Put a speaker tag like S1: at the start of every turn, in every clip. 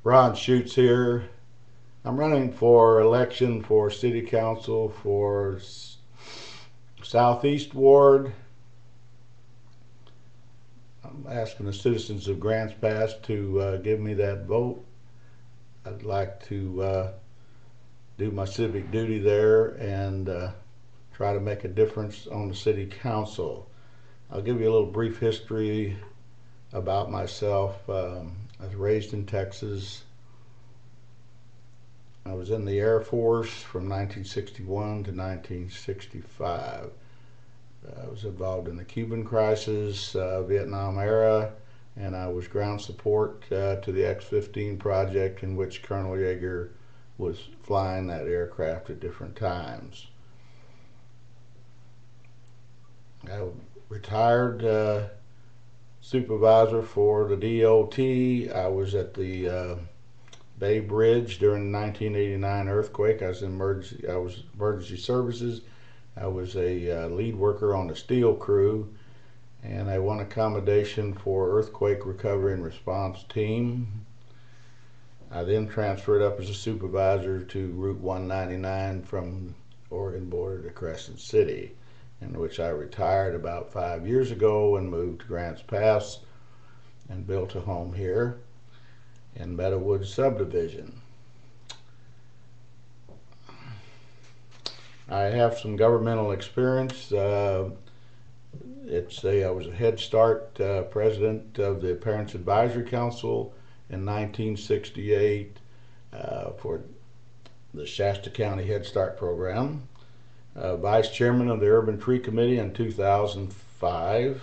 S1: Ron Schutz here. I'm running for election for City Council for Southeast Ward. I'm asking the citizens of Grants Pass to give me that vote. I'd like to do my civic duty there and try to make a difference on the City Council. I'll give you a little brief history about myself. I was raised in Texas. I was in the Air Force from 1961 to 1965. I was involved in the Cuban crisis, Vietnam era, and I was ground support to the X-15 project, in which Colonel Yeager was flying that aircraft at different times. I retired supervisor for the DOT. I was at the Bay Bridge during the 1989 earthquake. I was emergency services. I was a lead worker on the steel crew, and I won a commendation for earthquake recovery and response team. I then transferred up as a supervisor to Route 199 from Oregon border to Crescent City, in which I retired about 5 years ago and moved to Grants Pass and built a home here in Meadowwood subdivision. I have some governmental experience. I was a Head Start president of the Parents Advisory Council in 1968 for the Shasta County Head Start program. Vice chairman of the Urban Tree Committee in 2005.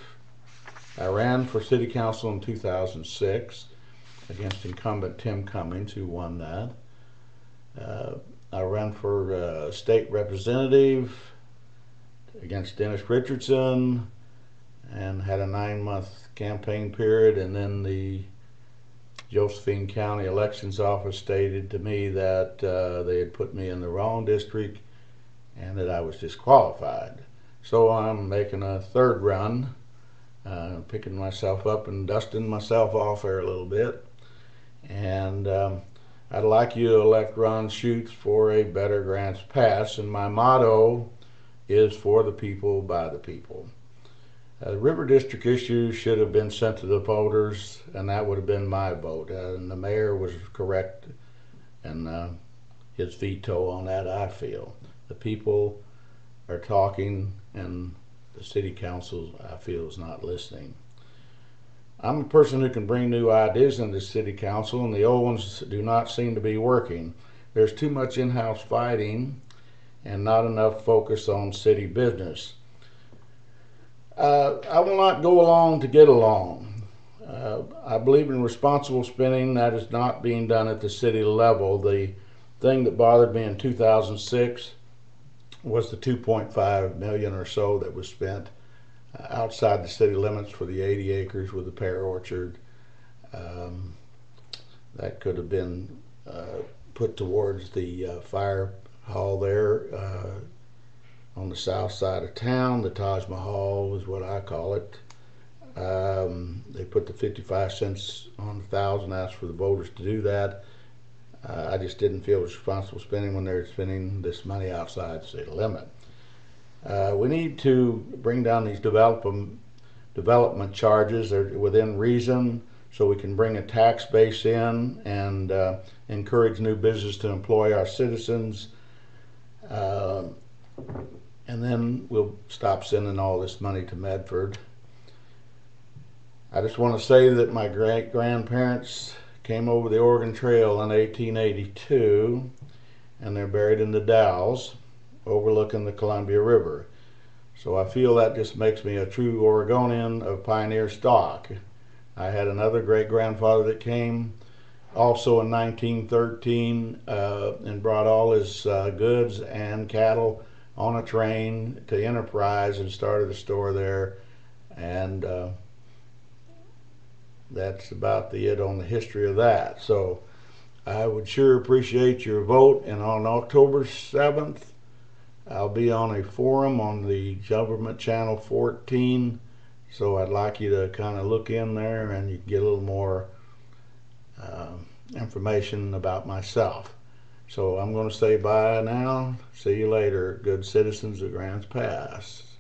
S1: I ran for City Council in 2006 against incumbent Tim Cummings, who won that. I ran for state representative against Dennis Richardson and had a 9-month campaign period, and then the Josephine County Elections Office stated to me that they had put me in the wrong district and that I was disqualified. So I'm making a third run, picking myself up and dusting myself off there a little bit. And I'd like you to elect Ron Schutz for a better Grants Pass, and my motto is for the people, by the people. The River District issue should have been sent to the voters, and that would have been my vote. And the mayor was correct in his veto on that, I feel. The people are talking, and the City Council, I feel, is not listening. I'm a person who can bring new ideas into the City Council, and the old ones do not seem to be working. There's too much in-house fighting and not enough focus on city business. I will not go along to get along. I believe in responsible spending. That is not being done at the city level. The thing that bothered me in 2006 was the $2.5 million or so that was spent outside the city limits for the 80 acres with the pear orchard. That could have been put towards the fire hall there on the south side of town. The Taj Mahal is what I call it. They put the 55 cents on 1,000, asked for the voters to do that. I just didn't feel it was responsible spending when they're spending this money outside the city limit. We need to bring down these development charges. They're within reason, so we can bring a tax base in and encourage new business to employ our citizens. And then we'll stop sending all this money to Medford. I just want to say that my great-grandparents came over the Oregon Trail in 1882, and they're buried in the Dalles overlooking the Columbia River. So I feel that just makes me a true Oregonian of pioneer stock. I had another great-grandfather that came also in 1913 and brought all his goods and cattle on a train to Enterprise and started a store there. And that's about it on the history of that. So I would sure appreciate your vote. And on October 7th, I'll be on a forum on the Government Channel 14. So I'd like you to kind of look in there and you get a little more information about myself. So I'm going to say bye now. See you later, good citizens of Grants Pass.